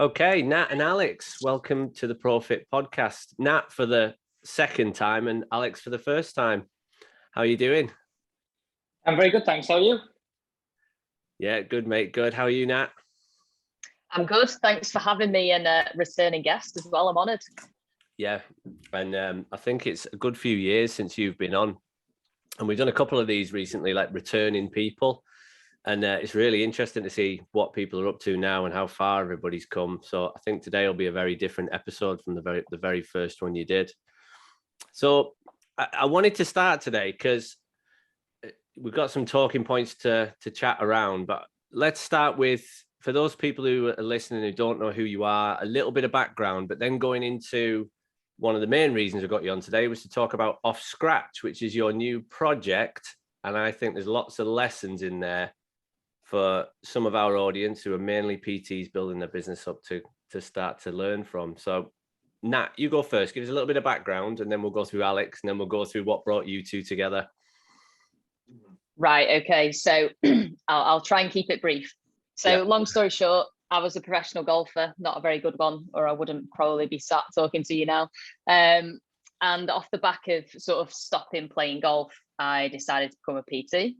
Okay, Nat and Alex, welcome to the Profit Podcast. Nat for the second time and Alex for the first time. How are you doing? I'm very good, thanks. How are you? Yeah, good, mate. Good. How are you, Nat? I'm good. Thanks for having me and returning guest as well. I'm honoured. Yeah, and I think it's a good few years since you've been on. And we've done a couple of these recently, like returning people. And it's really interesting to see what people are up to now and how far everybody's come. So I think today will be a very different episode from the very first one you did. So I wanted to start today because we've got some talking points to chat around. But let's start with, for those people who are listening who don't know who you are, a little bit of background, but then going into one of the main reasons I got you on today was to talk about Off Scratch, which is your new project. And I think there's lots of lessons in there for some of our audience who are mainly PTs building their business up to start to learn from. So Nat, you go first. Give us a little bit of background and then we'll go through Alex and then we'll go through what brought you two together. Right. Okay. So I'll try and keep it brief. So long story short, I was a professional golfer, not a very good one, or I wouldn't probably be sat talking to you now. And off the back of sort of stopping playing golf, I decided to become a PT,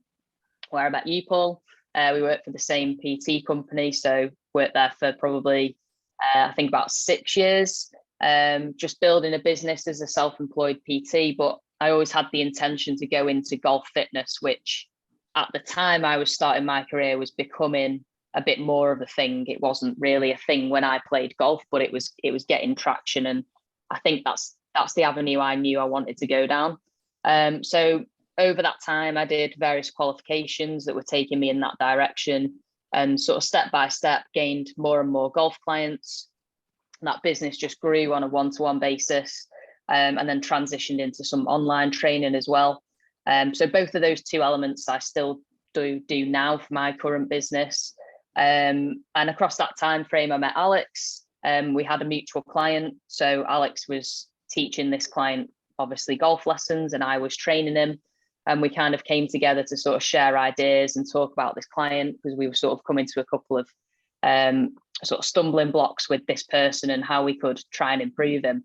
where I met you, Paul. We worked for the same PT company, so worked there for probably, I think about 6 years, just building a business as a self-employed PT. But I always had the intention to go into golf fitness, which at the time I was starting my career was becoming a bit more of a thing. It wasn't really a thing when I played golf, but it was getting traction, and I think that's the avenue I knew I wanted to go down. So over that time, I did various qualifications that were taking me in that direction, and sort of step by step gained more and more golf clients. And that business just grew on a one-to-one basis, and then transitioned into some online training as well. So both of those two elements I still do now for my current business. And across that time frame, I met Alex. We had a mutual client. So Alex was teaching this client, obviously, golf lessons, and I was training him. And we kind of came together to sort of share ideas and talk about this client, because we were sort of coming to a couple of sort of stumbling blocks with this person and how we could try and improve him.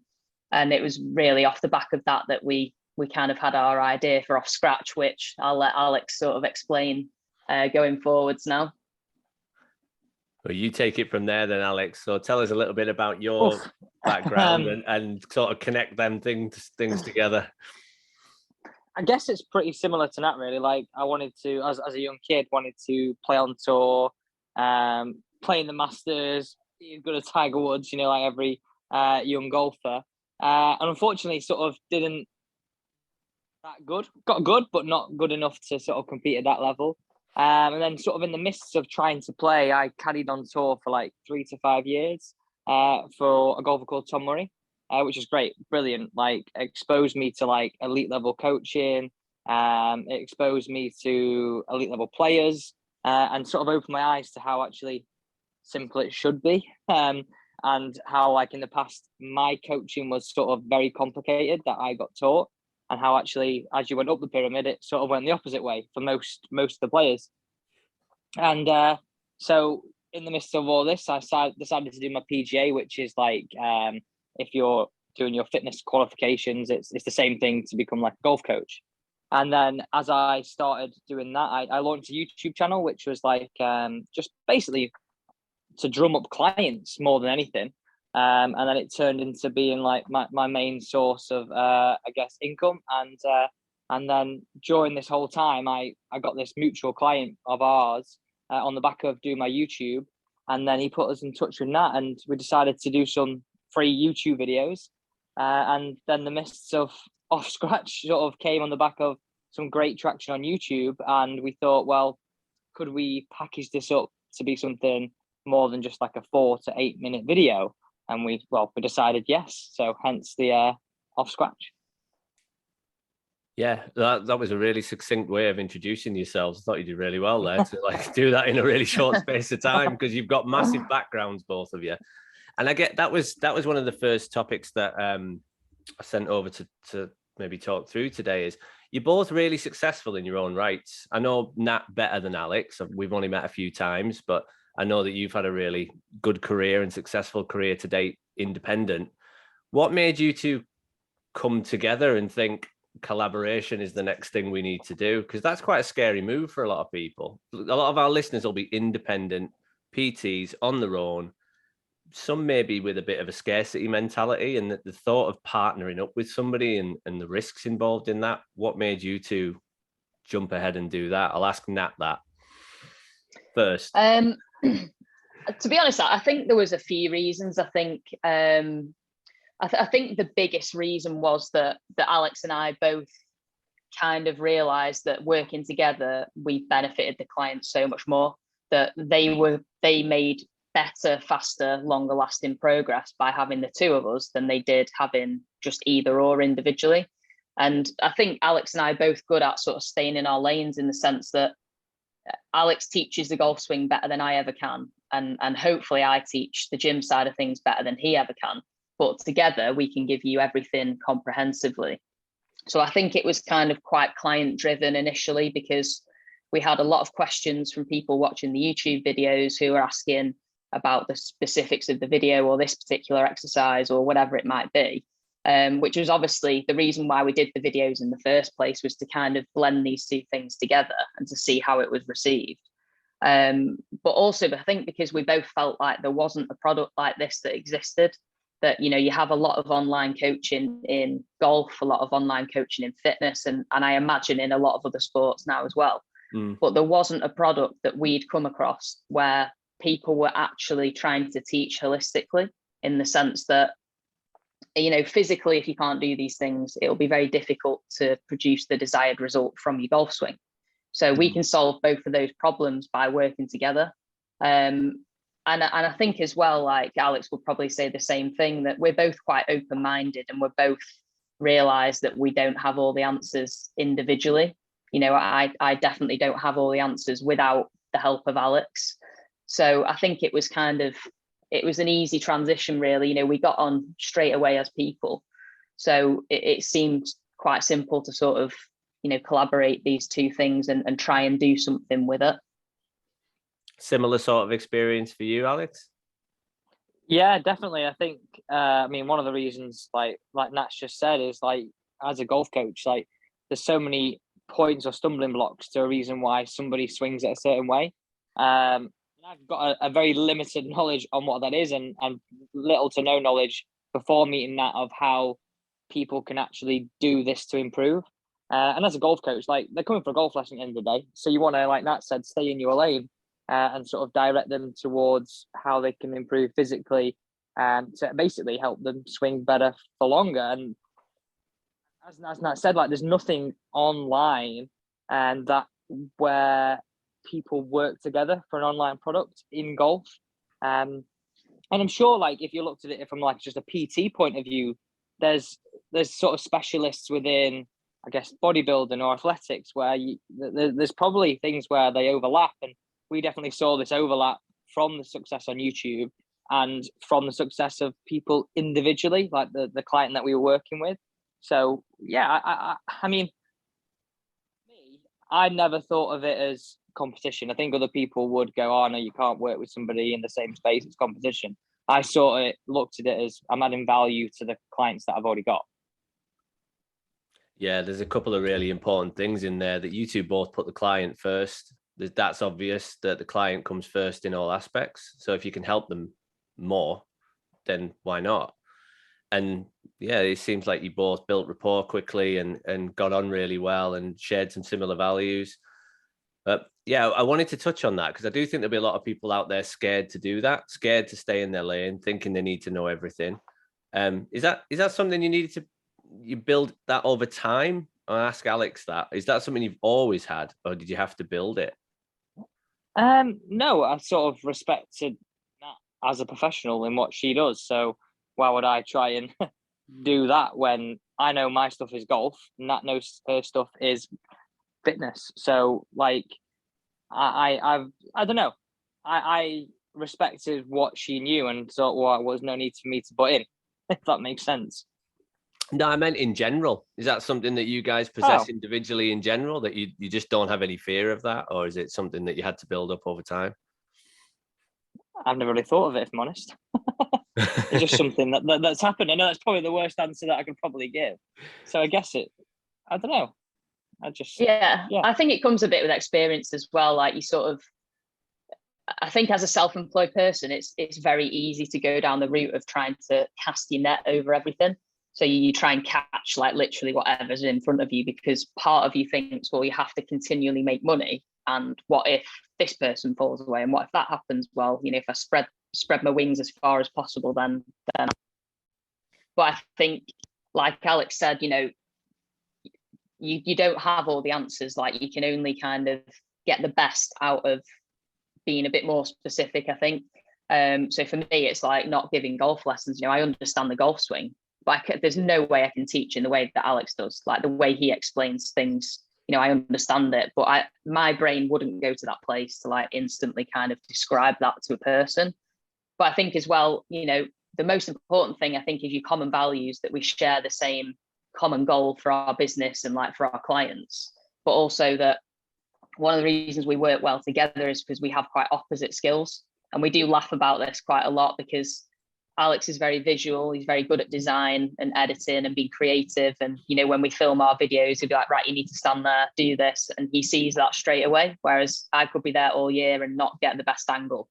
And it was really off the back of that we kind of had our idea for Off Scratch, which I'll let Alex sort of explain going forwards now. Well, you take it from there then, Alex. So tell us a little bit about your background and sort of connect them things together. I guess it's pretty similar to that, really. Like, I wanted to, as a young kid, wanted to play on tour, play in the Masters, be as good as Tiger Woods, like every young golfer. And unfortunately, sort of didn't that good. Got good, but not good enough to sort of compete at that level. And then sort of in the midst of trying to play, I carried on tour for like 3 to 5 years for a golfer called Tom Murray. Which is great, brilliant. Like, exposed me to like elite level coaching. It exposed me to elite level players, and sort of opened my eyes to how actually simple it should be. And how, like, in the past, my coaching was sort of very complicated that I got taught, and how actually, as you went up the pyramid, it sort of went the opposite way for most of the players. And so in the midst of all this, I decided to do my PGA, which is like, if you're doing your fitness qualifications, it's the same thing to become like a golf coach. And then as I started doing that, I launched a YouTube channel, which was like just basically to drum up clients more than anything. And then it turned into being like my main source of, I guess, income. And then during this whole time, I got this mutual client of ours on the back of doing my YouTube. And then he put us in touch with Nat, and we decided to do some free YouTube videos. And then the mists of Off Scratch sort of came on the back of some great traction on YouTube. And we thought, well, could we package this up to be something more than just like a 4 to 8 minute video? And we decided yes. So hence the Off Scratch. Yeah, that was a really succinct way of introducing yourselves. I thought you did really well there to like do that in a really short space of time, because you've got massive backgrounds, both of you. And I get that was one of the first topics that I sent over to maybe talk through today. Is you're both really successful in your own rights. I know Nat better than Alex. We've only met a few times, but I know that you've had a really good career and successful career to date, independent. What made you two come together and think collaboration is the next thing we need to do? Because that's quite a scary move for a lot of people. A lot of our listeners will be independent PTs on their own. Some maybe with a bit of a scarcity mentality, and the thought of partnering up with somebody and the risks involved in that. What made you two jump ahead and do that? I'll ask Nat that first. To be honest, I think there was a few reasons. I think I think the biggest reason was that Alex and I both kind of realized that working together, we benefited the clients so much more, that they made better, faster, longer lasting progress by having the two of us than they did having just either or individually. And I think Alex and I are both good at sort of staying in our lanes, in the sense that Alex teaches the golf swing better than I ever can. And hopefully I teach the gym side of things better than he ever can. But together we can give you everything comprehensively. So I think it was kind of quite client driven initially, because we had a lot of questions from people watching the YouTube videos who were asking about the specifics of the video or this particular exercise or whatever it might be, which was obviously the reason why we did the videos in the first place, was to kind of blend these two things together and to see how it was received. But also, I think because we both felt like there wasn't a product like this that existed, that, you know, you have a lot of online coaching in golf, a lot of online coaching in fitness, and I imagine in a lot of other sports now as well. But there wasn't a product that we'd come across where people were actually trying to teach holistically, in the sense that, you know, physically, if you can't do these things, it'll be very difficult to produce the desired result from your golf swing. So we can solve both of those problems by working together. And I think as well, like Alex will probably say the same thing, that we're both quite open-minded, and we're both realize that we don't have all the answers individually. You know, I definitely don't have all the answers without the help of Alex. So I think it was an easy transition, really. You know, we got on straight away as people. So it seemed quite simple to sort of, you know, collaborate these two things and try and do something with it. Similar sort of experience for you, Alex? Yeah, definitely. I think, I mean, one of the reasons, like Nat's just said, is like, as a golf coach, like there's so many points or stumbling blocks to a reason why somebody swings it a certain way. I've got a very limited knowledge on what that is, and little to no knowledge before meeting Nat of how people can actually do this to improve. And as a golf coach, like, they're coming for a golf lesson at the end of the day. So you want to, like Nat said, stay in your lane and sort of direct them towards how they can improve physically, to basically help them swing better for longer. And as Nat said, like, there's nothing online and that where people work together for an online product in golf. And I'm sure, like, if you looked at it from like just a PT point of view, there's sort of specialists within, I guess, bodybuilding or athletics where there's probably things where they overlap. And we definitely saw this overlap from the success on YouTube and from the success of people individually, like the client that we were working with. So yeah, I mean, me, I never thought of it as competition. I think other people would go, oh no, you can't work with somebody in the same space, it's competition. I sort of looked at it as I'm adding value to the clients that I've already got. Yeah, there's a couple of really important things in there that you two both put the client first. That's obvious that the client comes first in all aspects. So if you can help them more, then why not? And yeah, it seems like you both built rapport quickly and got on really well and shared some similar values. But yeah, I wanted to touch on that because I do think there'll be a lot of people out there scared to do that, scared to stay in their lane, thinking they need to know everything. Is that something you build that over time? I'll ask Alex that. Is that something you've always had, or did you have to build it? No, I sort of respected Nat as a professional in what she does. So why would I try and do that when I know my stuff is golf, and Nat knows her stuff is fitness? So like, I don't know. I respected what she knew and thought, well, there was no need for me to butt in, if that makes sense. No, I meant in general. Is that something that you guys possess individually in general, that you just don't have any fear of that? Or is it something that you had to build up over time? I've never really thought of it, if I'm honest. It's just something that's happened. I know that's probably the worst answer that I could probably give. So I guess I don't know. Yeah, I think it comes a bit with experience as well. Like, you sort of, I think as a self-employed person, it's very easy to go down the route of trying to cast your net over everything. So you try and catch like literally whatever's in front of you, because part of you thinks, well, you have to continually make money. And what if this person falls away? And what if that happens? Well, you know, if I spread my wings as far as possible, then. But I think, like Alex said, you know, you don't have all the answers. Like, you can only kind of get the best out of being a bit more specific, I think. So for me, it's like not giving golf lessons. You know, I understand the golf swing, but there's no way I can teach in the way that Alex does. Like, the way he explains things, you know, I understand it, but my brain wouldn't go to that place to like instantly kind of describe that to a person. But I think as well, you know, the most important thing, I think, is your common values, that we share the same common goal for our business and like for our clients, but also that one of the reasons we work well together is because we have quite opposite skills. And we do laugh about this quite a lot, because Alex is very visual. He's very good at design and editing and being creative. And, you know, when we film our videos, he'll be like, right, you need to stand there, do this. And he sees that straight away. Whereas I could be there all year and not get the best angle.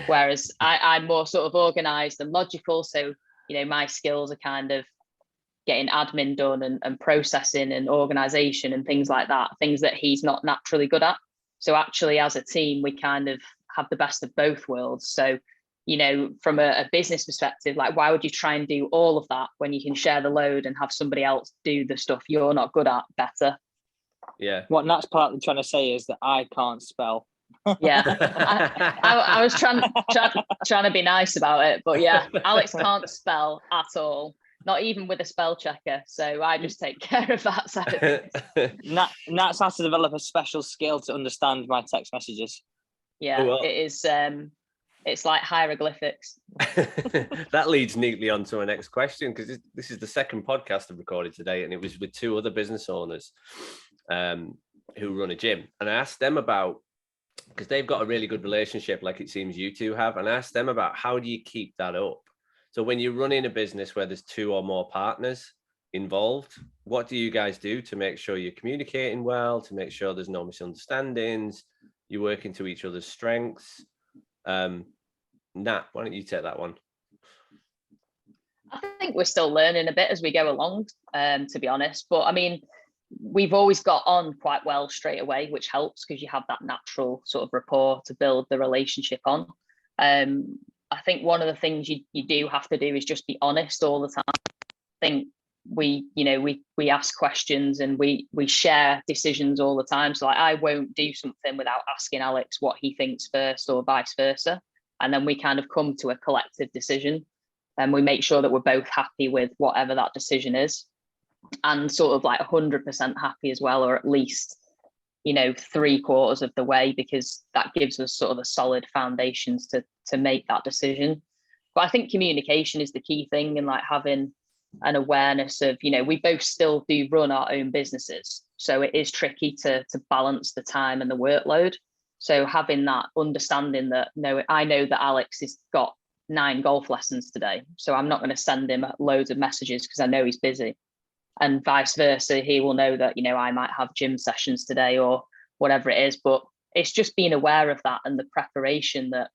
Whereas I'm more sort of organized and logical. So, you know, my skills are kind of getting admin done and processing and organization and things like that, things that he's not naturally good at. So actually, as a team, we kind of have the best of both worlds. So, you know, from a business perspective, like, why would you try and do all of that when you can share the load and have somebody else do the stuff you're not good at better? Yeah. What Nat's partly trying to say is that I can't spell. Yeah, I was trying to be nice about it, but yeah, Alex can't spell at all, not even with a spell checker. So I just take care of that side of things. Nat's had to develop a special skill to understand my text messages. Yeah, well, it is. It's like hieroglyphics. That leads neatly on to our next question, because this is the second podcast I've recorded today, and it was with two other business owners who run a gym. And I asked them about, because they've got a really good relationship, like it seems you two have, and I asked them about, how do you keep that up? So when you're running a business where there's two or more partners involved, what do you guys do to make sure you're communicating well, to make sure there's no misunderstandings, you're working to each other's strengths? Nat, why don't you take that one? I think we're still learning a bit as we go along, to be honest. But I mean, we've always got on quite well straight away, which helps, because you have that natural sort of rapport to build the relationship on. I think one of the things you do have to do is just be honest all the time. I think we ask questions and we share decisions all the time. So like, I won't do something without asking Alex what he thinks first, or vice versa. And then we kind of come to a collective decision, and we make sure that we're both happy with whatever that decision is, and sort of like 100% happy as well, or at least, you know, 3/4 of the way, because that gives us sort of a solid foundations to make that decision. But I think communication is the key thing, and like having an awareness of, you know, we both still do run our own businesses, so it is tricky to balance the time and the workload. So having that understanding that, no, I know that Alex has got 9 golf lessons today, so I'm not going to send him loads of messages because I know he's busy. And vice versa, he will know that, you know, I might have gym sessions today or whatever it is. But it's just being aware of that and the preparation, that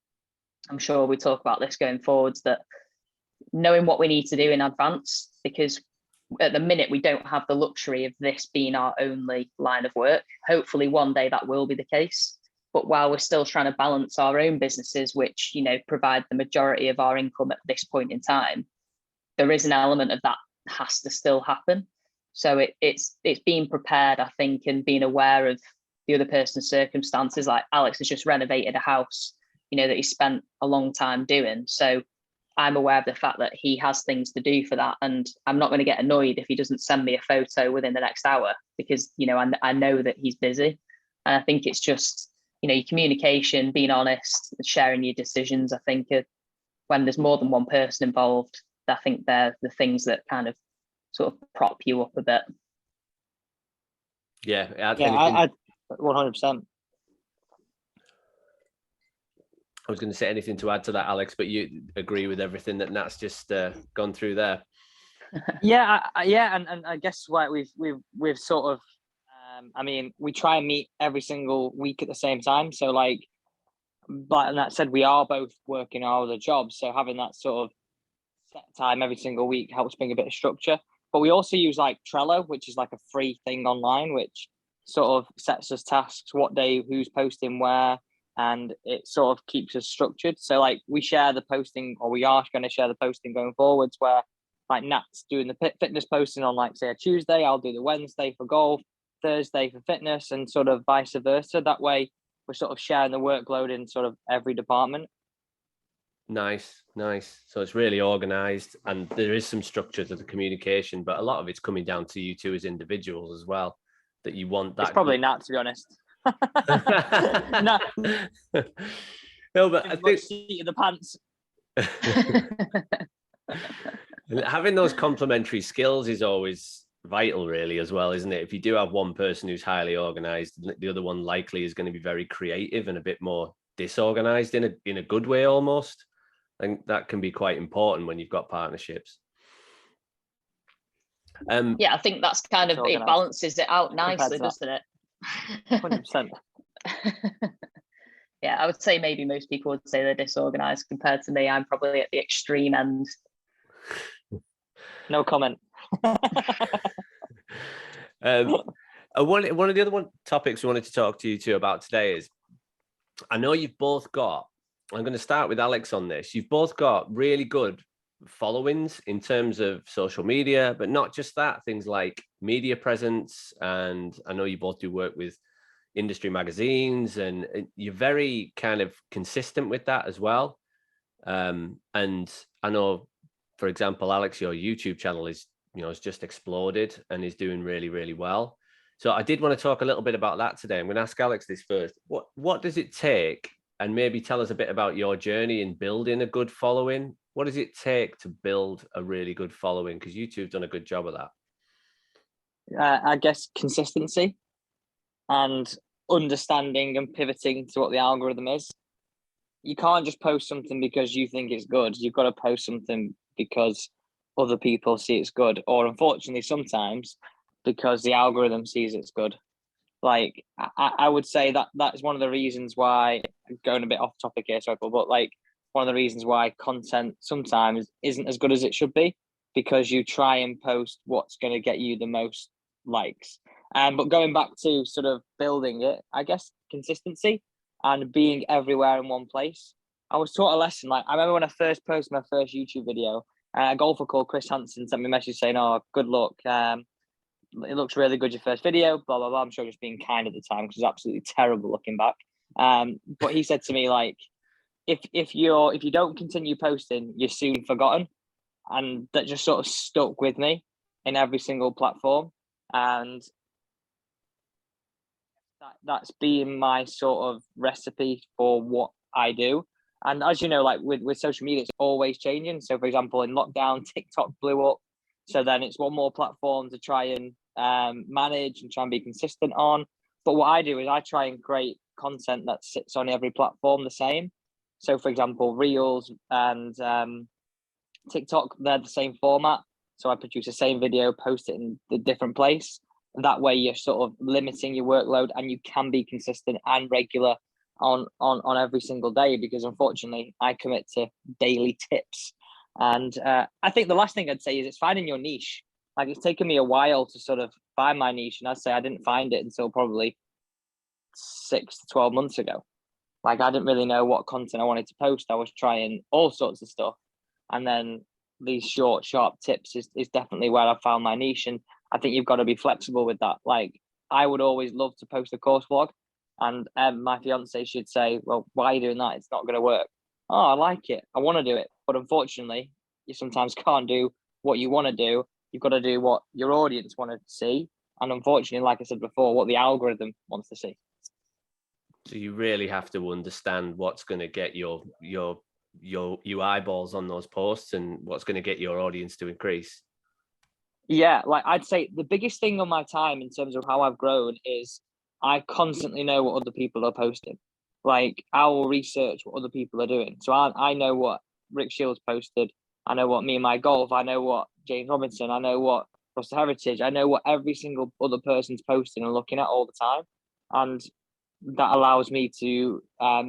I'm sure we talk about this going forwards, that knowing what we need to do in advance, because at the minute we don't have the luxury of this being our only line of work. Hopefully one day that will be the case. But while we're still trying to balance our own businesses, which, you know, provide the majority of our income at this point in time, there is an element of that has to still happen. So it's being prepared, I think, and being aware of the other person's circumstances. Like Alex has just renovated a house, you know, that he spent a long time doing. So I'm aware of the fact that he has things to do for that, and I'm not going to get annoyed if he doesn't send me a photo within the next hour, because, you know, I know that he's busy. And I think it's just, you know, your communication, being honest, sharing your decisions. I think when there's more than one person involved, I think they're the things that kind of sort of prop you up a bit. I 100%. I was going to say anything to add to that, Alex, but you agree with everything that Nat's just gone through there. Yeah, and I guess why we've sort of, I mean, we try and meet every single week at the same time. So like, but that said, we are both working our other jobs, so having that sort of set time every single week helps bring a bit of structure. But we also use like Trello, which is like a free thing online, which sort of sets us tasks, what day, who's posting where, and it sort of keeps us structured. So like we share the posting, or we are going to share the posting going forwards, where like Nat's doing the fitness posting on like say a Tuesday, I'll do the Wednesday for golf, Thursday for fitness, and sort of vice versa. That way we're sort of sharing the workload in sort of every department. Nice. So it's really organized, and there is some structure to the communication, but a lot of it's coming down to you two as individuals as well, that you want that. It's probably Nat, to be honest. No, but I think seat in the pants. Having those complementary skills is always vital, really, as well, isn't it? If you do have one person who's highly organized, the other one likely is going to be very creative and a bit more disorganized in a good way, almost. I think that can be quite important when you've got partnerships. Yeah, I think that's kind of, it balances it out nicely, doesn't it? 100%. Yeah, I would say maybe most people would say they're disorganized compared to me. I'm probably at the extreme end. No comment. One of the other topics we wanted to talk to you two about today is, I know you've both got, I'm going to start with Alex on this. You've both got really good followings in terms of social media, but not just that, things like media presence. And I know you both do work with industry magazines, and you're very kind of consistent with that as well. And I know, for example, Alex, your YouTube channel is, has just exploded and is doing really, really well. So I did want to talk a little bit about that today. I'm going to ask Alex this first. What does it take? And maybe tell us a bit about your journey in building a good following. What does it take to build a really good following? Because you two have done a good job of that. I guess consistency and understanding and pivoting to what the algorithm is. You can't just post something because you think it's good. You've got to post something because other people see it's good, or unfortunately sometimes because the algorithm sees it's good. Like I would say that is one of the reasons why, going a bit off topic here, sorry, but like one of the reasons why content sometimes isn't as good as it should be, because you try and post what's going to get you the most likes. But going back to sort of building it, I guess consistency and being everywhere in one place. I was taught a lesson. Like I remember when I first posted my first YouTube video, a golfer called Chris Hansen sent me a message saying, "Oh, good luck. It looks really good, your first video, blah, blah, blah." I'm sure just being kind at the time, because it's absolutely terrible looking back. But he said to me, like, if you don't continue posting, you're soon forgotten. And that just sort of stuck with me in every single platform. And that's been my sort of recipe for what I do. And as you know, like with social media, it's always changing. So for example, in lockdown, TikTok blew up. So then it's one more platform to try and manage and try and be consistent on. But what I do is I try and create content that sits on every platform the same. So for example, Reels and TikTok, they're the same format. So I produce the same video, post it in a different place. That way you're sort of limiting your workload, and you can be consistent and regular on every single day, because unfortunately I commit to daily tips. And I think the last thing I'd say is it's finding your niche. Like it's taken me a while to sort of find my niche, and I'd say I didn't find it until probably 6 to 12 months ago. Like I didn't really know what content I wanted to post. I was trying all sorts of stuff, and then these short, sharp tips is definitely where I found my niche. And I think you've got to be flexible with that. Like I would always love to post a course vlog, and my fiance should say, "Well, why are you doing that? It's not going to work." "Oh, I like it. I want to do it." But unfortunately, you sometimes can't do what you want to do. You've got to do what your audience want to see. And unfortunately, like I said before, what the algorithm wants to see. So you really have to understand what's going to get your eyeballs on those posts and what's going to get your audience to increase. Yeah, like I'd say the biggest thing on my time in terms of how I've grown is I constantly know what other people are posting. Like, I will research what other people are doing. So I know what Rick Shields posted. I know what Me and My Golf. I know what James Robinson. I know what Cross Heritage. I know what every single other person's posting and looking at all the time. And that allows me to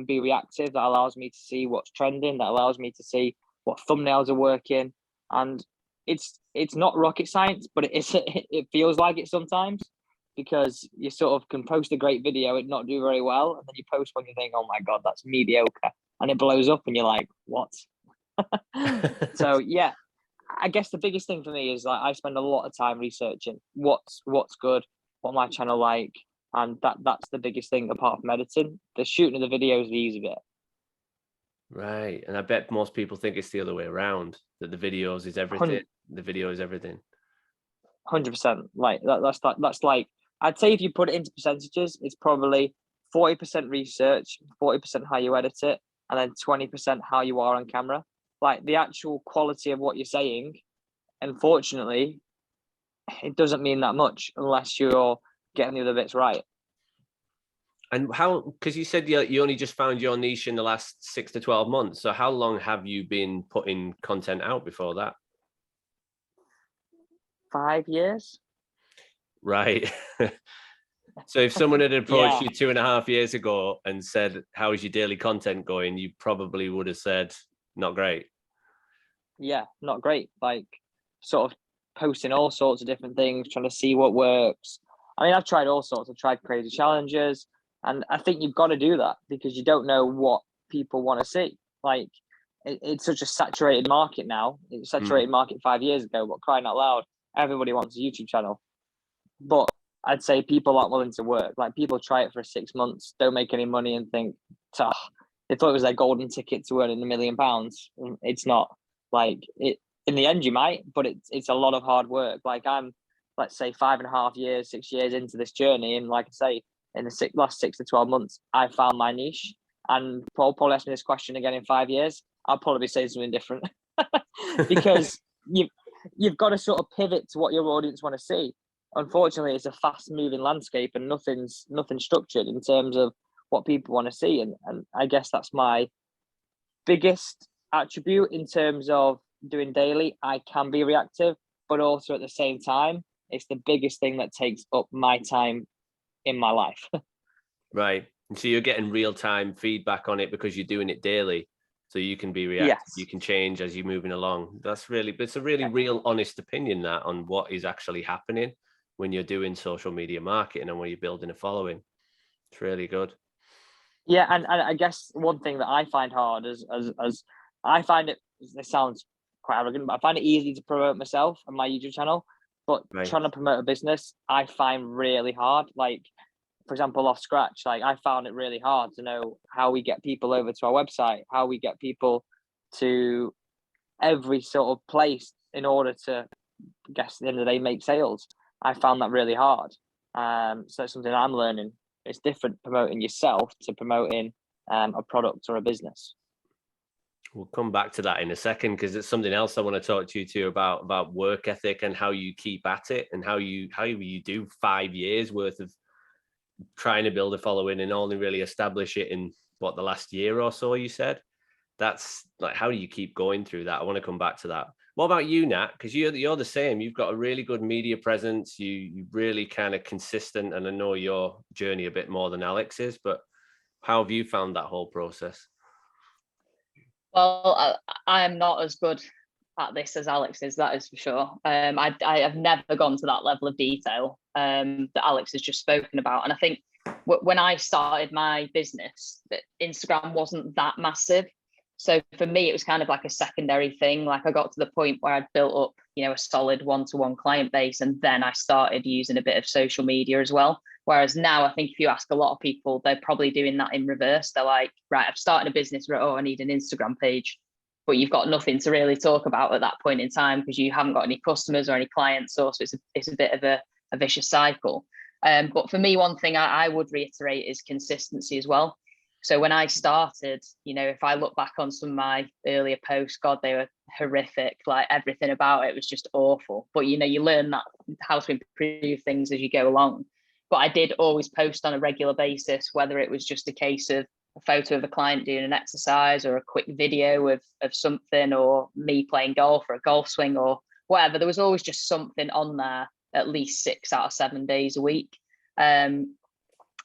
be reactive. That allows me to see what's trending. That allows me to see what thumbnails are working. And it's not rocket science, but it feels like it sometimes, because you sort of can post a great video and not do very well, and then you post one, you think, oh my god, that's mediocre, and it blows up, and you're like, what? So yeah, I guess the biggest thing for me is like I spend a lot of time researching what's good, what my channel like, and that's the biggest thing apart from editing. The shooting of the video is the easy bit. Right, and I bet most people think it's the other way around, that the videos is everything. The video is everything. 100%. Like that's like, I'd say if you put it into percentages, it's probably 40% research, 40% how you edit it, and then 20% how you are on camera. Like, the actual quality of what you're saying, unfortunately, it doesn't mean that much unless you're getting the other bits right. And how, because you said you only just found your niche in the last 6 to 12 months. So how long have you been putting content out before that? 5 years. Right. So if someone had approached you 2.5 years ago and said, how is your daily content going? You probably would have said, not great. Yeah, not great. Like, sort of posting all sorts of different things, trying to see what works. I mean, I've tried all sorts. I've tried crazy challenges. And I think you've got to do that because you don't know what people want to see. Like, it's such a saturated market now. It's a saturated market 5 years ago, but crying out loud, everybody wants a YouTube channel. But I'd say people aren't willing to work. Like, people try it for 6 months, don't make any money, and think, they thought it was their golden ticket to earning £1 million. It's not. Like, it in the end you might, but it's a lot of hard work. Like, I'm, let's say, 5.5 years, 6 years into this journey, and like I say, in the last 6 to 12 months, I found my niche. And Paul asked me this question again in 5 years, I'll probably be saying something different. Because you've got to sort of pivot to what your audience want to see. Unfortunately, it's a fast-moving landscape, and nothing's structured in terms of what people want to see. And I guess that's my biggest attribute in terms of doing daily. I can be reactive, but also at the same time, it's the biggest thing that takes up my time in my life. Right. And so you're getting real-time feedback on it because you're doing it daily. So you can be reactive. Yes. You can change as you're moving along. It's a really real, honest opinion that on what is actually happening when you're doing social media marketing and when you're building a following. It's really good. Yeah, and I guess one thing that I find hard is as I find it, this sounds quite arrogant, but I find it easy to promote myself and my YouTube channel. But trying to promote a business, I find really hard. Like, for example, Off Scratch, like, I found it really hard to know how we get people over to our website, how we get people to every sort of place in order to, I guess, at the end of the day, make sales. I found that really hard. So it's something I'm learning. It's different promoting yourself to promoting a product or a business. We'll come back to that in a second, because it's something else I want to talk to you too about work ethic and how you keep at it, and how you do 5 years worth of trying to build a following and only really establish it in the last year or so, you said. That's like, how do you keep going through that? I want to come back to that. What about you, Nat? Because you're the same. You've got a really good media presence. You really kind of consistent, and I know your journey a bit more than Alex is, but how have you found that whole process? Well, I am not as good at this as Alex is, that is for sure. I have never gone to that level of detail that Alex has just spoken about. And I think when I started my business, that Instagram wasn't that massive. So for me, it was kind of like a secondary thing. Like, I got to the point where I'd built up, a solid one-to-one client base, and then I started using a bit of social media as well. Whereas now, I think if you ask a lot of people, they're probably doing that in reverse. They're like, right, I've started a business, right, I need an Instagram page, but you've got nothing to really talk about at that point in time because you haven't got any customers or any clients. So it's a bit of a vicious cycle. But for me, one thing I would reiterate is consistency as well. So when I started, if I look back on some of my earlier posts, God, they were horrific. Like, everything about it was just awful. But, you learn that how to improve things as you go along. But I did always post on a regular basis, whether it was just a case of a photo of a client doing an exercise or a quick video of something, or me playing golf or a golf swing or whatever. There was always just something on there at least 6 out of 7 days a week.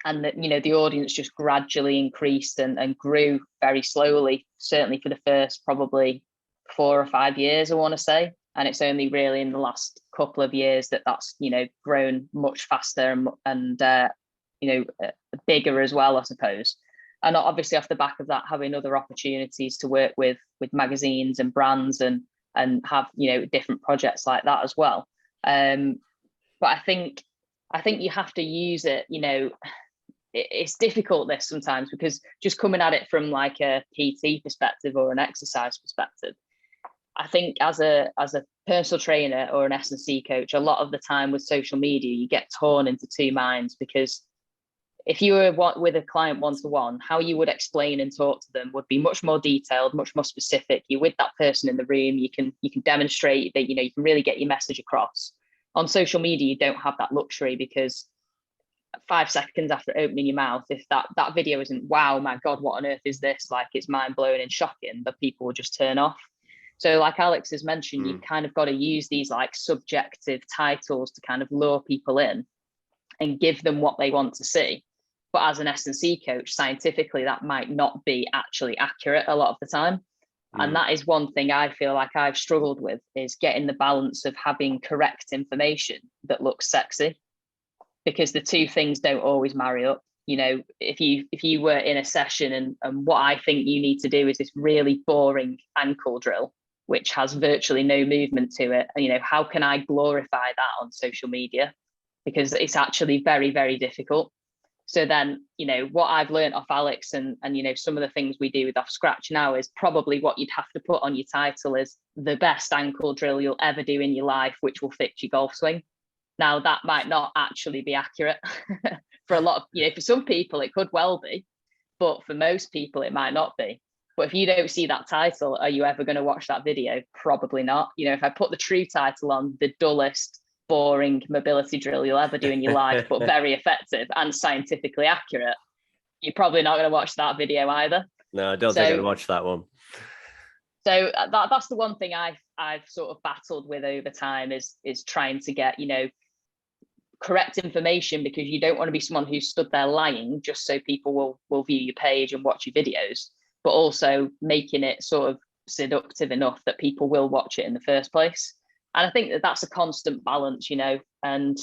And that, you know, the audience just gradually increased and grew very slowly, certainly for the first probably 4 or 5 years, I want to say. And it's only really in the last couple of years that that's, you know, grown much faster and you know, bigger as well, I suppose. And obviously off the back of that, having other opportunities to work with magazines and brands and have, you know, different projects like that as well. But I think you have to use it, you know. It's difficult this sometimes, because just coming at it from like a PT perspective or an exercise perspective, I think as a personal trainer or an S&C coach, a lot of the time with social media, you get torn into two minds, because if you were with a client one-to-one, how you would explain and talk to them would be much more detailed, much more specific. You're with that person in the room, you can demonstrate that, you know, you can really get your message across. On social media, you don't have that luxury, because 5 seconds after opening your mouth, if that video isn't, wow, my God, what on earth is this? Like, it's mind blowing and shocking, that people will just turn off. So like Alex has mentioned, you've kind of got to use these like subjective titles to kind of lure people in and give them what they want to see. But as an S&C coach, scientifically, that might not be actually accurate a lot of the time. And that is one thing I feel like I've struggled with, is getting the balance of having correct information that looks sexy, because the two things don't always marry up. You know, if you were in a session and what I think you need to do is this really boring ankle drill, which has virtually no movement to it, you know, how can I glorify that on social media? Because it's actually very, very difficult. So then, you know, what I've learned off Alex and you know, some of the things we do with Off Scratch now is probably what you'd have to put on your title is the best ankle drill you'll ever do in your life, which will fix your golf swing. Now, that might not actually be accurate for a lot of, you know, for some people it could well be, but for most people it might not be. But if you don't see that title, are you ever going to watch that video? Probably not. You know, if I put the true title on, the dullest, boring mobility drill you'll ever do in your life, but very effective and scientifically accurate, you're probably not going to watch that video either. No, I don't think I'd watch that one. So that's the one thing I've sort of battled with over time is trying to get, you know, correct information, because you don't want to be someone who's stood there lying just so people will view your page and watch your videos, but also making it sort of seductive enough that people will watch it in the first place. And I think that that's a constant balance, you know, and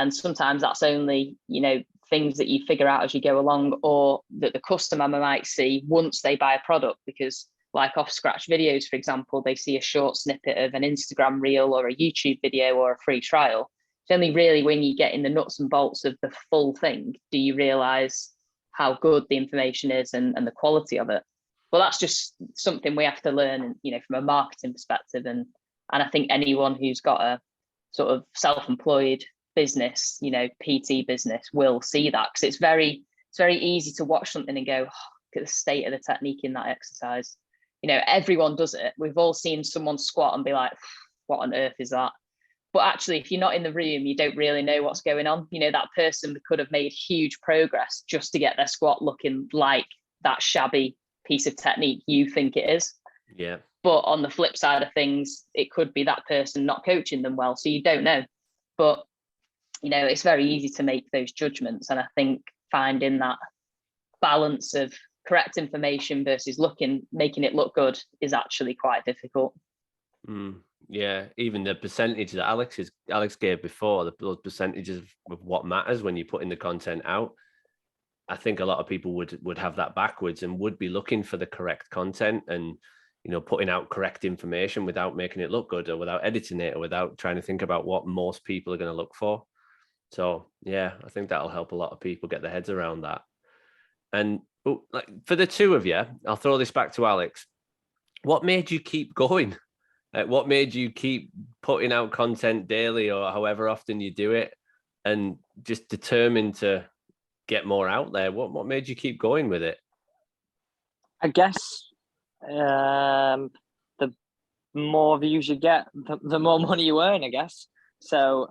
sometimes that's only, you know, things that you figure out as you go along, or that the customer might see once they buy a product, because like Off Scratch videos, for example, they see a short snippet of an Instagram reel or a YouTube video or a free trial. It's only really when you get in the nuts and bolts of the full thing do you realize how good the information is and the quality of it. Well, that's just something we have to learn, you know, from a marketing perspective. And I think anyone who's got a sort of self-employed business, you know, PT business, will see that, because it's very easy to watch something and go, oh, look at the state of the technique in that exercise. You know, everyone does it. We've all seen someone squat and be like, what on earth is that? But actually, if you're not in the room, you don't really know what's going on. You know, that person could have made huge progress just to get their squat looking like that shabby piece of technique you think it is. Yeah. But on the flip side of things, it could be that person not coaching them well. So you don't know. But, you know, it's very easy to make those judgments. And I think finding that balance of correct information versus making it look good is actually quite difficult. Yeah, even the percentage that Alex gave before, those percentages of what matters when you're putting the content out, I think a lot of people would have that backwards and would be looking for the correct content and, you know, putting out correct information without making it look good, or without editing it, or without trying to think about what most people are going to look for. So yeah, I think that'll help a lot of people get their heads around that. And like for the two of you, I'll throw this back to Alex. What made you keep going? What made you keep putting out content daily, or however often you do it, and just determined to get more out there? What made you keep going with it? I guess the more views you get, the more money you earn, I guess. So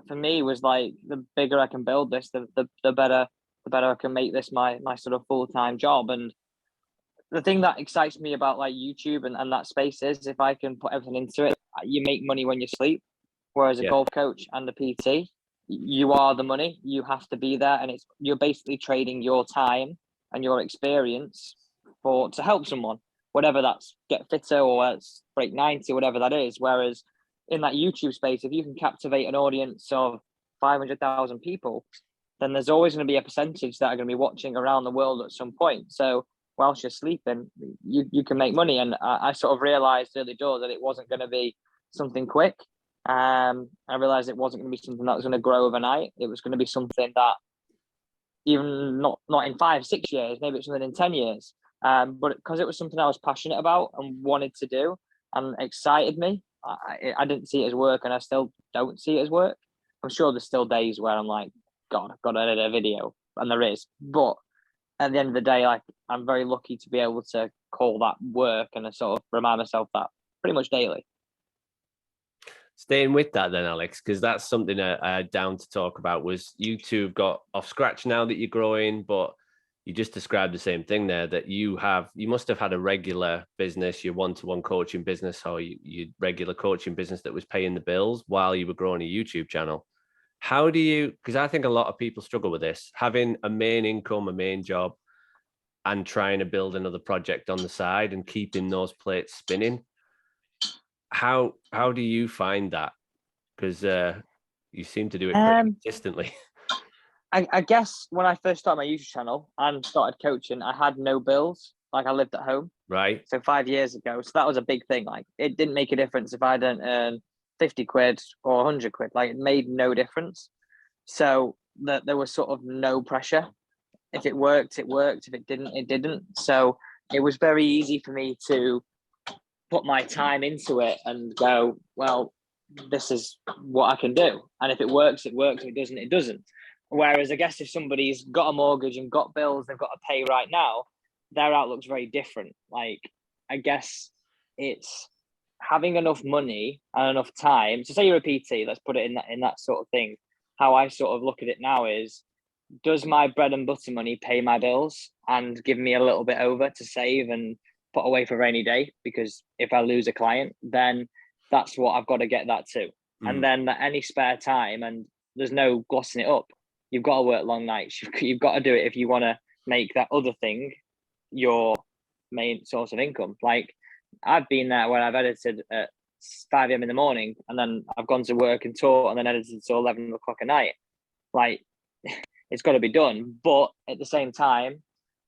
for me, it was like, the bigger I can build this, the better the better I can make this my sort of full-time job. And the thing that excites me about like YouTube and that space is if I can put everything into it, you make money when you sleep. Whereas a golf coach and a PT, you are the money. You have to be there, and you're basically trading your time and your experience to help someone, whatever that's get fitter or it's break 90, whatever that is. Whereas in that YouTube space, if you can captivate an audience of 500,000 people, then there's always going to be a percentage that are going to be watching around the world at some point. So whilst you're sleeping, you can make money. And I sort of realized early doors that it wasn't going to be something quick. I realized it wasn't going to be something that was going to grow overnight. It was going to be something that even not in 5-6 years, maybe it's something in 10 years. But because it was something I was passionate about and wanted to do and excited me, I didn't see it as work, and I still don't see it as work. I'm sure there's still days where I'm like, God, I've got to edit a video, and there is. But at the end of the day, like, I'm very lucky to be able to call that work, and I sort of remind myself that pretty much daily. Staying with that then, Alex, because that's something I had down to talk about, was you two have got off scratch now that you're growing, but you just described the same thing there, that you must have had a regular business, your one-to-one coaching business, or your regular coaching business that was paying the bills while you were growing a YouTube channel. How do you, because I think a lot of people struggle with this, having a main income, a main job, and trying to build another project on the side and keeping those plates spinning. How do you find that? Because you seem to do it pretty consistently. I guess when I first started my YouTube channel and started coaching, I had no bills. Like, I lived at home. Right. So 5 years ago. So that was a big thing. Like, it didn't make a difference if I didn't earn 50 quid or 100 quid. Like, it made no difference. So there was sort of no pressure. If it worked, it worked. If it didn't, it didn't. So it was very easy for me to put my time into it and go, well, this is what I can do. And if it works, it works. If it doesn't, it doesn't. Whereas I guess if somebody's got a mortgage and got bills they've got to pay right now, their outlook's very different. Like, I guess it's having enough money and enough time. So say you're a PT, let's put it in that sort of thing. How I sort of look at it now is, does my bread and butter money pay my bills and give me a little bit over to save and put away for a rainy day? Because if I lose a client, then that's what I've got to get that to. And then any spare time, and there's no glossing it up, you've got to work long nights. You've got to do it if you want to make that other thing your main source of income. Like, I've been there where I've edited at 5 a.m. in the morning, and then I've gone to work and taught, and then edited till 11 o'clock at night. Like, it's got to be done. But at the same time,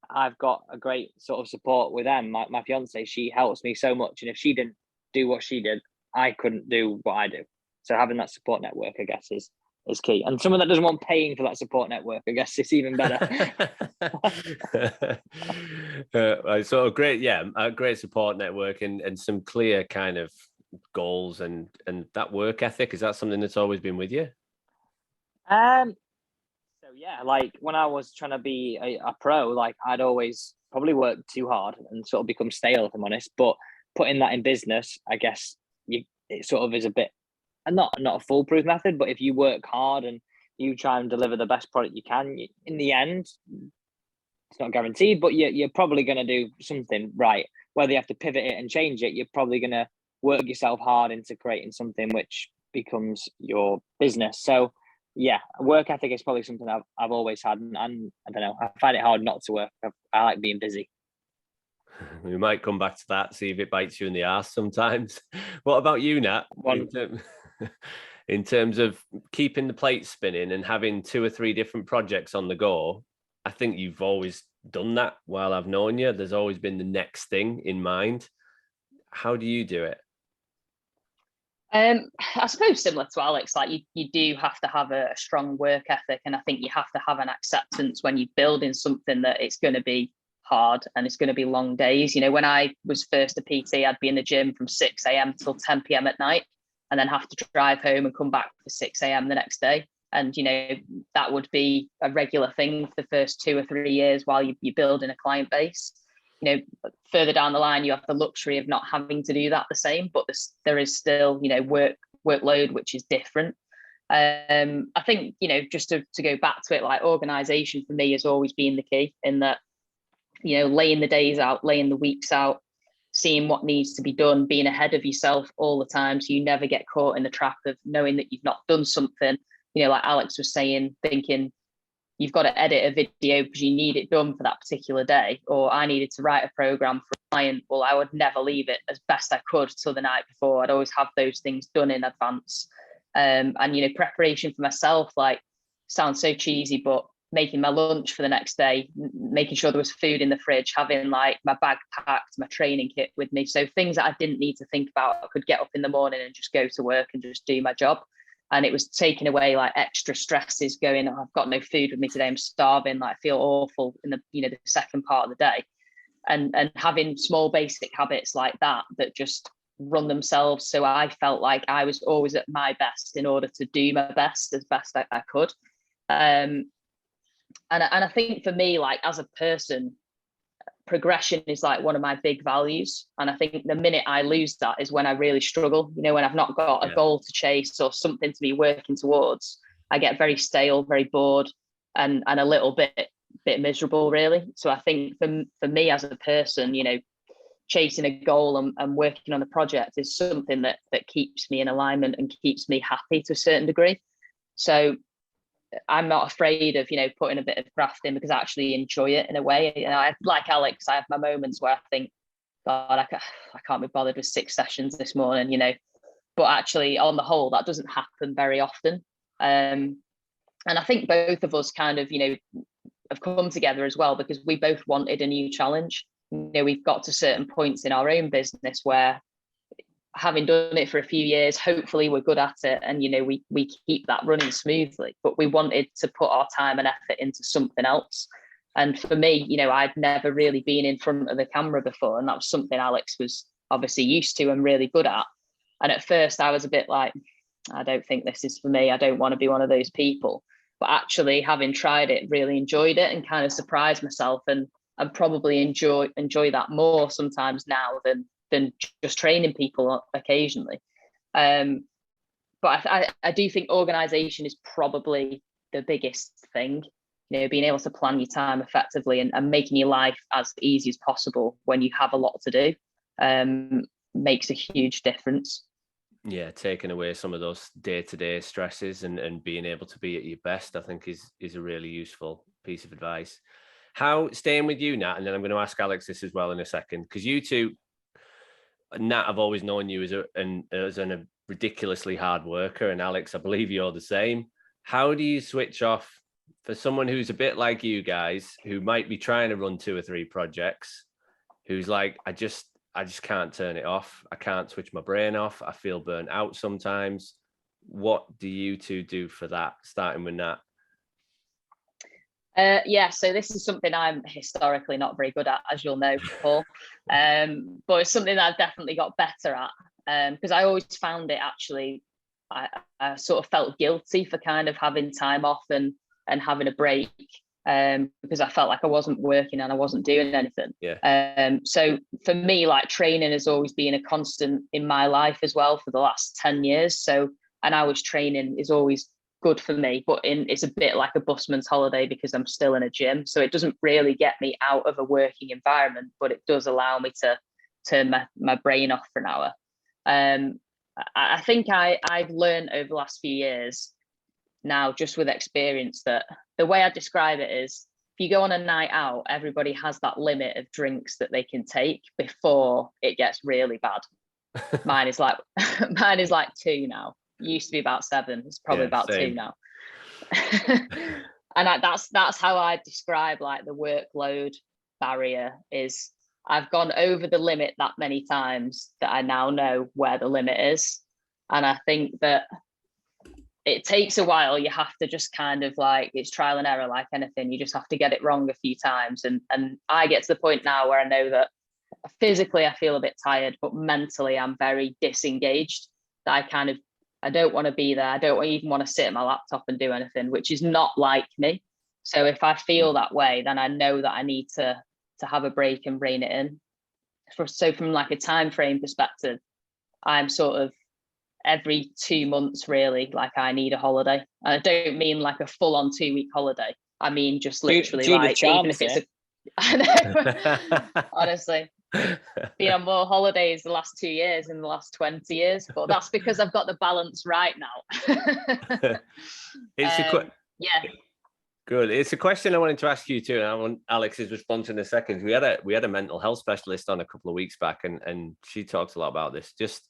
I've got a great sort of support with them. My fiance, she helps me so much. And if she didn't do what she did, I couldn't do what I do. So having that support network, I guess, is key. And someone that doesn't want paying for that support network, I guess it's even better. So a great support network and some clear kind of goals and that work ethic. Is that something that's always been with you? So yeah, like when I was trying to be a pro, like I'd always probably work too hard and sort of become stale, if I'm honest. But putting that in business, I guess it sort of is a bit, not a foolproof method, but if you work hard and you try and deliver the best product you can, in the end, it's not guaranteed, but you're probably going to do something right. Whether you have to pivot it and change it, you're probably going to work yourself hard into creating something which becomes your business. So yeah, work ethic is probably something I've always had, and I don't know, I find it hard not to work. I like being busy. We might come back to that, see if it bites you in the arse sometimes. What about you, Nat? In terms of keeping the plate spinning and having 2 or 3 different projects on the go, I think you've always done that while I've known you. There's always been the next thing in mind. How do you do it? I suppose similar to Alex, like you do have to have a strong work ethic, and I think you have to have an acceptance when you're building something that it's going to be hard and it's going to be long days. You know, when I was first a PT, I'd be in the gym from 6 a.m. till 10 p.m. at night, and then have to drive home and come back for 6 a.m. the next day. And, you know, that would be a regular thing for the first 2 or 3 years while you're building a client base. You know, further down the line, you have the luxury of not having to do that the same, but there is still, you know, workload, which is different. I think, just to go back to it, like organization for me has always been the key, in that, laying the days out, laying the weeks out, seeing what needs to be done, being ahead of yourself all the time, so you never get caught in the trap of knowing that you've not done something, like Alex was saying, thinking you've got to edit a video because you need it done for that particular day, or I needed to write a program for a client. Well, I would never leave it as best I could till the night before. I'd always have those things done in advance. And preparation for myself, like, sounds so cheesy, but making my lunch for the next day, making sure there was food in the fridge, having like my bag packed, my training kit with me, so things that I didn't need to think about. I could get up in the morning and just go to work and just do my job. And it was taking away like extra stresses, going, oh, I've got no food with me today, I'm starving, like I feel awful in the second part of the day. And having small basic habits like that just run themselves. So I felt like I was always at my best in order to do my best as best I could. And I think for me, like, as a person, progression is like one of my big values. And I think the minute I lose that is when I really struggle. When I've not got a goal to chase or something to be working towards, I get very stale, very bored, and a little bit miserable, really. So I think for me as a person, chasing a goal and working on a project is something that keeps me in alignment and keeps me happy to a certain degree. So I'm not afraid of, putting a bit of graft in, because I actually enjoy it in a way. Like Alex, I have my moments where I think, God, I can't be bothered with 6 sessions this morning, but actually on the whole, that doesn't happen very often. And I think both of us kind of, have come together as well, because we both wanted a new challenge. We've got to certain points in our own business where, having done it for a few years, hopefully we're good at it, and we keep that running smoothly, but we wanted to put our time and effort into something else. And for me, I'd never really been in front of the camera before, and that was something Alex was obviously used to and really good at. And at first I was a bit like, I don't think this is for me, I don't want to be one of those people. But actually, having tried it, really enjoyed it, and kind of surprised myself, and probably enjoy that more sometimes now than just training people occasionally. But I do think organization is probably the biggest thing, being able to plan your time effectively and making your life as easy as possible when you have a lot to do, makes a huge difference. Yeah, taking away some of those day-to-day stresses and being able to be at your best, I think is a really useful piece of advice. Staying with you, Nat, and then I'm going to ask Alex this as well in a second, because you two, Nat, I've always known you as a ridiculously hard worker, and Alex, I believe you're the same. How do you switch off for someone who's a bit like you guys, who might be trying to run 2 or 3 projects, who's like, I just can't turn it off. I can't switch my brain off. I feel burnt out sometimes. What do you two do for that? Starting with Nat. So this is something I'm historically not very good at, as you'll know, Paul. But it's something that I've definitely got better at, because I always found it actually, I sort of felt guilty for kind of having time off and having a break, because I felt like I wasn't working and I wasn't doing anything. Yeah. So for me, like, training has always been a constant in my life as well for the last 10 years. So an hour's training is always good for me, but it's a bit like a busman's holiday, because I'm still in a gym. So it doesn't really get me out of a working environment, but it does allow me to turn my brain off for an hour. I think I've learned over the last few years now, just with experience, that the way I describe it is, if you go on a night out, everybody has that limit of drinks that they can take before it gets really bad. Mine is like 2 now. Used to be about 7. It's probably about same. 2 now. And that's how I describe, like, the workload barrier is, I've gone over the limit that many times that I now know where the limit is. And I think that it takes a while. You have to just kind of, like, it's trial and error, like anything. You just have to get it wrong a few times. And I get to the point now where I know that physically I feel a bit tired, but mentally I'm very disengaged. That I don't want to be there. I don't even want to sit at my laptop and do anything, which is not like me. So if I feel that way, then I know that I need to have a break and rein it in. So from like a time frame perspective, I'm sort of every 2 months, really, like I need a holiday. And I don't mean like a full-on 2-week holiday. I mean just literally like, even if it's I know, honestly, been on more holidays the last 2 years than the last 20 years, but that's because I've got the balance right now. Yeah. Good. It's a question I wanted to ask you too, and I want Alex's response in a second. We had a mental health specialist on a couple of weeks back, and she talks a lot about this. Just,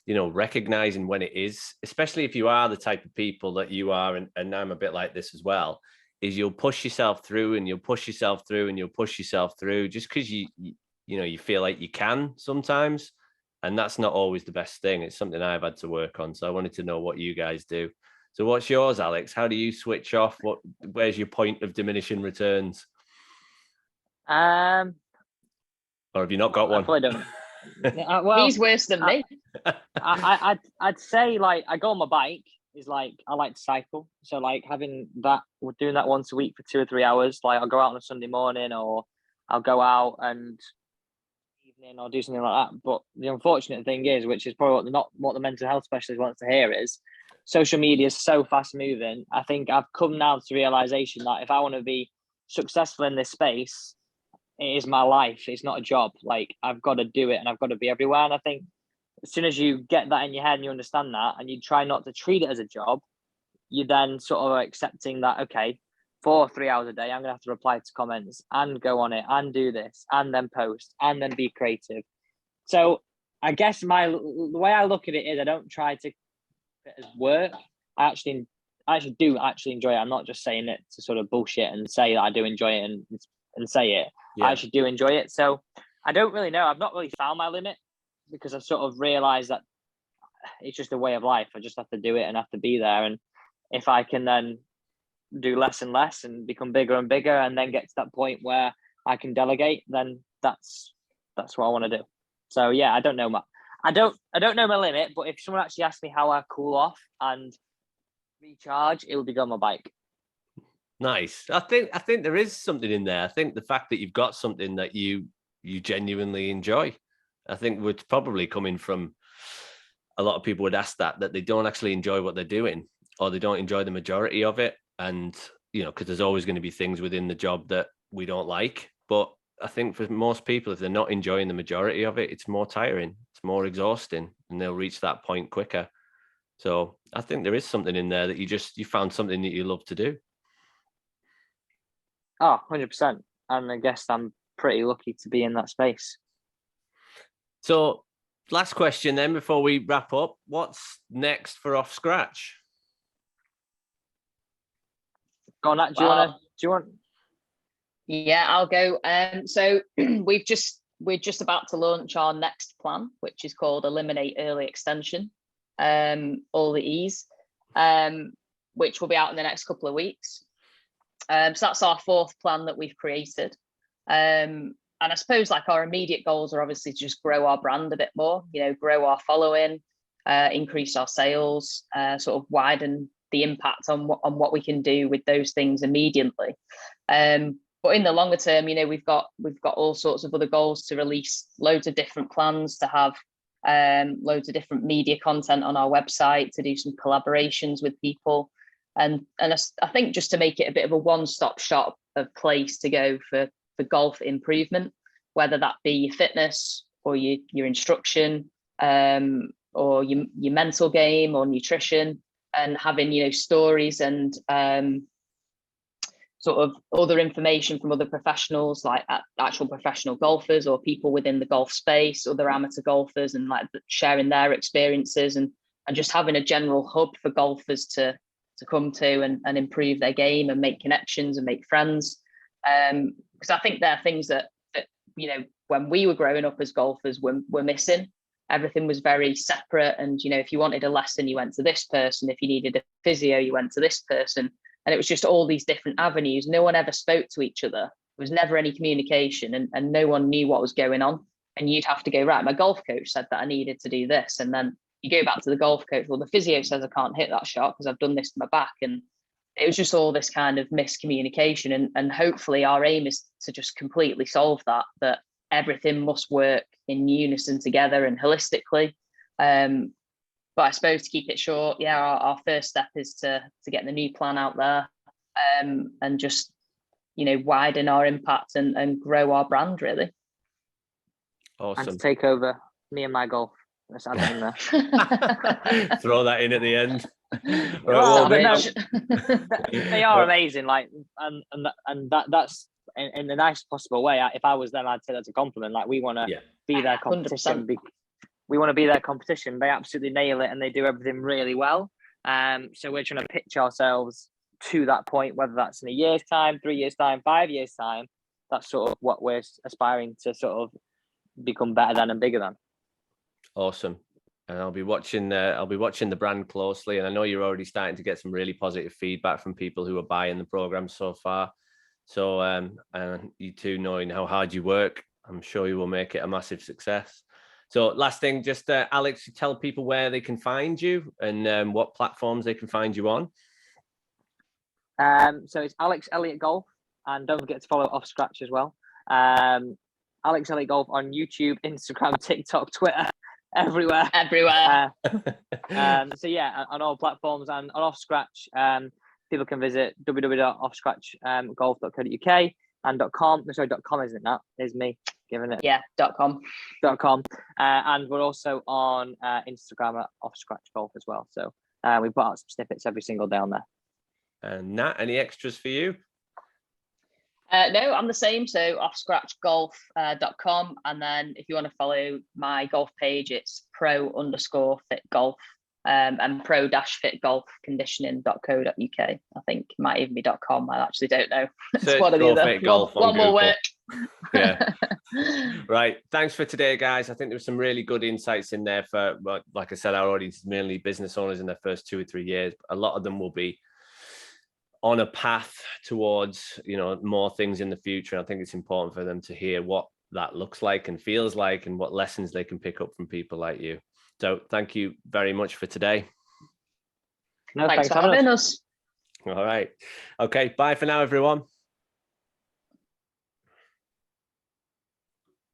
recognizing when it is, especially if you are the type of people that you are, and I'm a bit like this as well, is you'll push yourself through and you'll push yourself through and you'll push yourself through just because you feel like you can sometimes, and that's not always the best thing. It's something I've had to work on. So I wanted to know what you guys do. So what's yours, Alex? How do you switch off? Where's your point of diminishing returns? Or have you not got one? I probably don't. Well, he's worse than me. I'd say like I go on my bike is like I like to cycle. So like doing that once a week for 2 or 3 hours. Like I'll go out on a Sunday morning, or I'll go out and evening or do something like that. But the unfortunate thing is, which is probably what the mental health specialist wants to hear, is social media is so fast moving. I think I've come now to the realization that if I want to be successful in this space, it is my life. It's not a job. Like I've got to do it and I've got to be everywhere. And I think as soon as you get that in your head and you understand that and you try not to treat it as a job, you then sort of accepting that, okay, for 3 hours a day, I'm going to have to reply to comments and go on it and do this and then post and then be creative. So I guess the way I look at it is I don't try to as work. I actually do enjoy it. I'm not just saying it to sort of bullshit and say that I do enjoy it and say it. Yeah. I actually do enjoy it. So I don't really know. I've not really found my limit because I've sort of realized that it's just a way of life. I just have to do it and have to be there. And if I can then do less and less and become bigger and bigger and then get to that point where I can delegate, then that's what I want to do. So yeah, I don't know I don't know my limit, but if someone actually asks me how I cool off and recharge, it will be on my bike. Nice. I think there is something in there. I think the fact that you've got something that you genuinely enjoy, I think would probably coming from a lot of people would ask that they don't actually enjoy what they're doing, or they don't enjoy the majority of it. And, because there's always going to be things within the job that we don't like. But I think for most people, if they're not enjoying the majority of it, it's more tiring, it's more exhausting, and they'll reach that point quicker. So I think there is something in there that you found something that you love to do. Oh, 100%. And I guess I'm pretty lucky to be in that space. So last question then, before we wrap up, what's next for Off Scratch? Go on, Nat, do you want? Yeah, I'll go. So we're just about to launch our next plan, which is called Eliminate Early Extension, all the E's, which will be out in the next couple of weeks. So that's our 4th plan that we've created. And I suppose like our immediate goals are obviously to just grow our brand a bit more, grow our following, increase our sales, sort of widen the impact on what we can do with those things immediately. But in the longer term, we've got all sorts of other goals to release loads of different plans, to have loads of different media content on our website, to do some collaborations with people. And I think just to make it a bit of a one-stop shop of place to go for golf improvement, whether that be your fitness or your instruction, or your mental game or nutrition, and having stories and sort of other information from other professionals, like actual professional golfers or people within the golf space, other amateur golfers, and like sharing their experiences and just having a general hub for golfers to come to and improve their game and make connections and make friends. Because I think there are things that when we were growing up as golfers, we're missing. Everything was very separate. And, if you wanted a lesson, you went to this person. If you needed a physio, you went to this person. And it was just all these different avenues. No one ever spoke to each other. There was never any communication, and no one knew what was going on. And you'd have to go, right, my golf coach said that I needed to do this. And then you go back to the golf coach. Well, the physio says I can't hit that shot because I've done this to my back. And it was just all this kind of miscommunication. And hopefully our aim is to just completely solve that everything must work in unison together and holistically. But I suppose to keep it short, yeah, our first step is to get the new plan out there, and just, you know, widen our impact and grow our brand, really. Awesome. And to take over me and my golf. Let's add that in there. Throw that in at the end. Right, Well, but no, Savage. they are amazing. Like, and that's in the nicest possible way. If I was them, I'd say that's a compliment. Like, we want to be their competition. 100%. We want to be their competition. They absolutely nail it, and they do everything really well. So we're trying to pitch ourselves to that point, whether that's in a year's time, 3 years' time, 5 years' time. That's sort of what we're aspiring to sort of become better than and bigger than. Awesome. And I'll be watching the brand closely, and I know you're already starting to get some really positive feedback from people who are buying the program so far. So and you two, knowing how hard you work, I'm sure you will make it a massive success. So last thing, just Alex, tell people where they can find you and what platforms they can find you on. So it's Alex Elliott Golf, and don't forget to follow Off Scratch as well. Alex Elliott Golf on YouTube, Instagram, TikTok, Twitter, everywhere. So yeah, on all platforms, and on Off Scratch, people can visit www.offscratchgolf.co.uk and .com. Sorry, .com isn't it? That is me giving it. Yeah, .com. And we're also on Instagram at Off Scratch Golf as well. So we put out some snippets every single day on there. And Nat, any extras for you? No, I'm the same. So offscratchgolf.com. And then if you want to follow my golf page, it's pro_fit golf and pro-fit golf conditioning.co.uk. I think it might even be .com. I actually don't know. It's one of the other. One will work. Yeah. Right. Thanks for today, guys. I think there were some really good insights in there for, like I said, our audience is mainly business owners in their first 2 or 3 years. A lot of them will be on a path towards, you know, more things in the future. I think it's important for them to hear what that looks like and feels like, and what lessons they can pick up from people like you. So thank you very much for today. No, thanks for having us. All right. Okay. Bye for now, everyone.